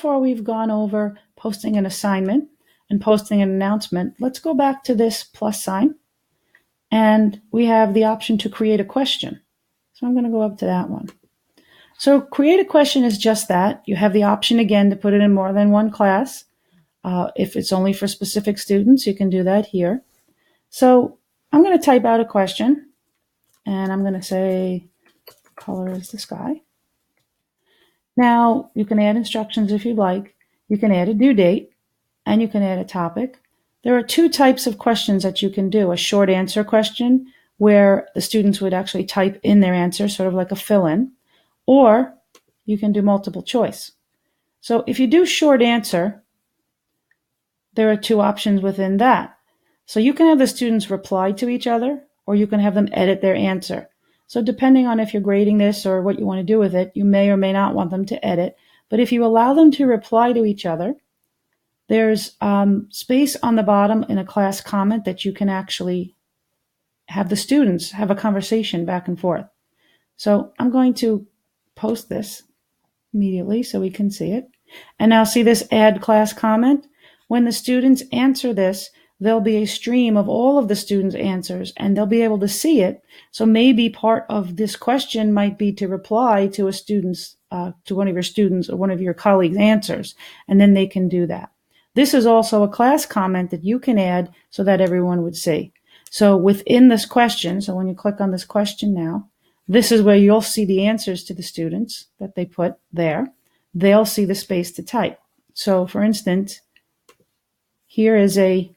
far we've gone over posting an assignment and posting an announcement. Let's go back to this plus sign, and we have the option to create a question. So I'm going to go up to that one. So create a question is just that. You have the option again to put it in more than one class. If it's only for specific students, you can do that here. So I'm going to type out a question, and I'm going to say, color is the sky. Now, you can add instructions if you'd like. You can add a due date, and you can add a topic. There are two types of questions that you can do. A short answer question, where the students would actually type in their answer, sort of like a fill-in, or you can do multiple choice. So if you do short answer, there are two options within that. So you can have the students reply to each other, or you can have them edit their answer. So depending on if you're grading this or what you want to do with it, you may or may not want them to edit. But if you allow them to reply to each other, there's space on the bottom in a class comment that you can actually have the students have a conversation back and forth. So I'm going to post this immediately so we can see it. And now see this add class comment? When the students answer this, there'll be a stream of all of the students' answers, and they'll be able to see it. So maybe part of this question might be to reply to to one of your students or one of your colleagues' answers, and then they can do that. This is also a class comment that you can add so that everyone would see. So within this question, so when you click on this question now, this is where you'll see the answers to the students that they put there. They'll see the space to type. So for instance, here is a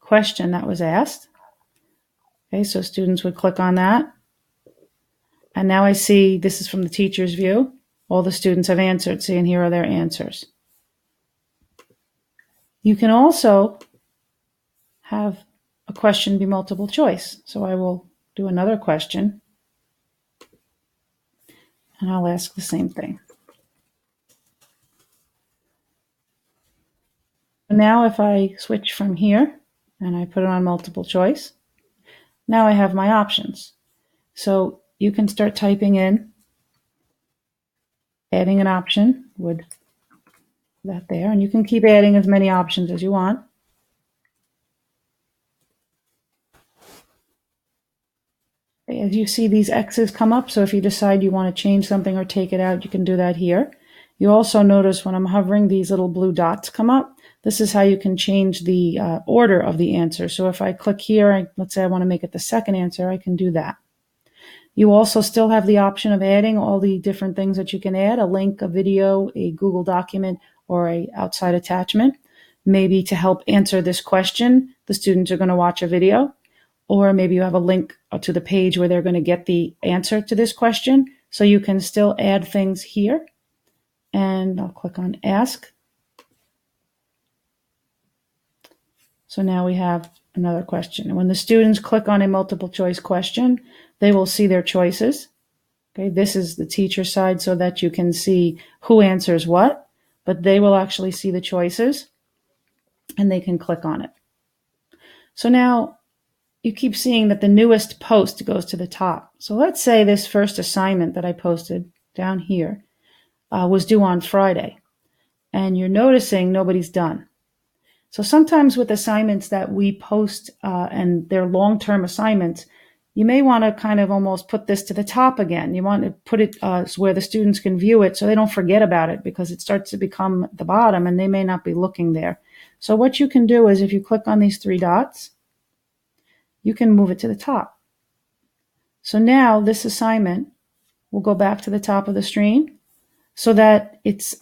question that was asked. Okay, so students would click on that. And now I see this is from the teacher's view. All the students have answered. See, and here are their answers. You can also have a question be multiple choice. So I will do another question, and I'll ask the same thing. Now if I switch from here and I put it on multiple choice, now I have my options. So you can start typing in, adding an option with that there, and you can keep adding as many options as you want. As you see, these X's come up, so if you decide you want to change something or take it out, you can do that here. You also notice when I'm hovering, these little blue dots come up. This is how you can change the order of the answer. So if I click here, let's say I want to make it the second answer, I can do that. You also still have the option of adding all the different things that you can add, a link, a video, a Google document, or a outside attachment. Maybe to help answer this question, the students are going to watch a video, or maybe you have a link to the page where they're going to get the answer to this question. So you can still add things here. And I'll click on Ask. So now we have another question. And when the students click on a multiple choice question, they will see their choices. Okay, this is the teacher side so that you can see who answers what, but they will actually see the choices and they can click on it. So now you keep seeing that the newest post goes to the top. So let's say this first assignment that I posted down here was due on Friday, and you're noticing nobody's done. So sometimes with assignments that we post and they're long-term assignments, you may want to kind of almost put this to the top again. You want to put it where the students can view it so they don't forget about it, because it starts to become at the bottom and they may not be looking there. So what you can do is if you click on these three dots, you can move it to the top. So now this assignment will go back to the top of the screen so that it's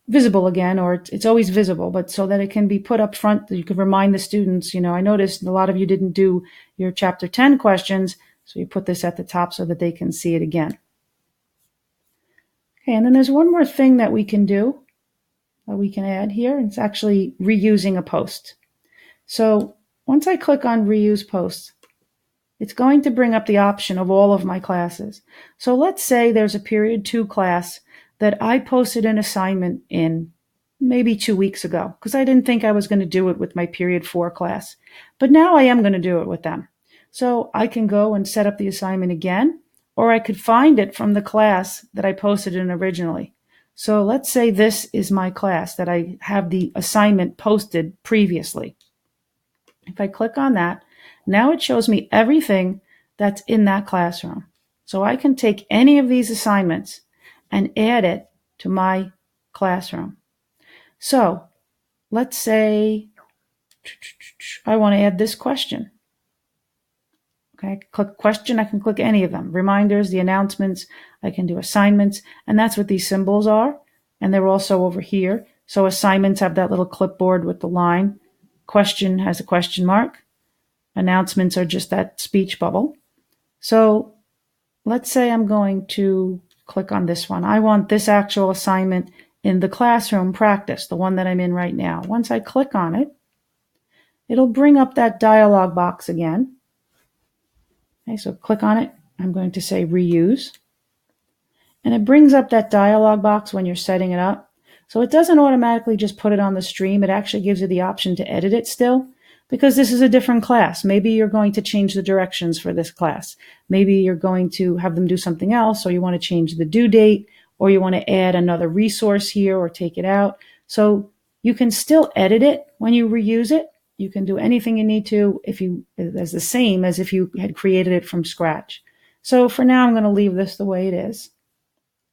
visible again, or it's always visible, but so that it can be put up front. You can remind the students, I noticed a lot of you didn't do your chapter 10 questions, so you put this at the top so that they can see it again. Okay, and then there's one more thing that we can do, that we can add here. It's actually reusing a post. So once I click on Reuse Post, it's going to bring up the option of all of my classes. So let's say there's a period 2 class that I posted an assignment in maybe 2 weeks ago, because I didn't think I was going to do it with my period 4 class. But now I am going to do it with them. So I can go and set up the assignment again, or I could find it from the class that I posted in originally. So let's say this is my class that I have the assignment posted previously. If I click on that, now it shows me everything that's in that classroom. So I can take any of these assignments and add it to my classroom. So let's say I want to add this question. Okay, click question, I can click any of them. Reminders, the announcements, I can do assignments, and that's what these symbols are. And they're also over here. So assignments have that little clipboard with the line. Question has a question mark. Announcements are just that speech bubble. So let's say I'm going to click on this one. I want this actual assignment in the classroom practice, the one that I'm in right now. Once I click on it, it'll bring up that dialog box again. Okay, so click on it. I'm going to say reuse. And it brings up that dialog box when you're setting it up. So it doesn't automatically just put it on the stream. It actually gives you the option to edit it still, because this is a different class. Maybe you're going to change the directions for this class. Maybe you're going to have them do something else, or you want to change the due date, or you want to add another resource here or take it out. So you can still edit it when you reuse it. You can do anything you need to as the same as if you had created it from scratch. So for now, I'm going to leave this the way it is,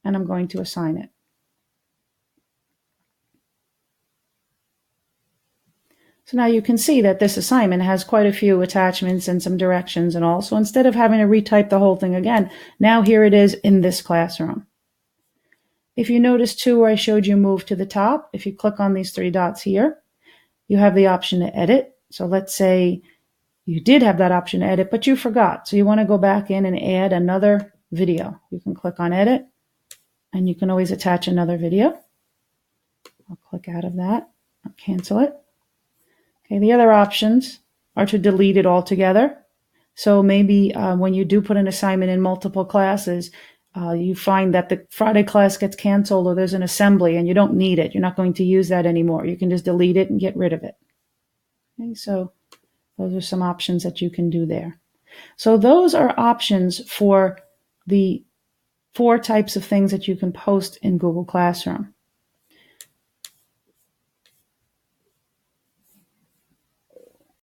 and I'm going to assign it. So now you can see that this assignment has quite a few attachments and some directions and all. So instead of having to retype the whole thing again, now here it is in this classroom. If you notice too, where I showed you move to the top, if you click on these three dots here, you have the option to edit. So let's say you did have that option to edit, but you forgot. So you want to go back in and add another video. You can click on edit, and you can always attach another video. I'll click out of that. I'll cancel it. Okay, the other options are to delete it altogether. So maybe when you do put an assignment in multiple classes, you find that the Friday class gets canceled, or there's an assembly and you don't need it. You're not going to use that anymore. You can just delete it and get rid of it. Okay, so those are some options that you can do there. So those are options for the 4 types of things that you can post in Google Classroom.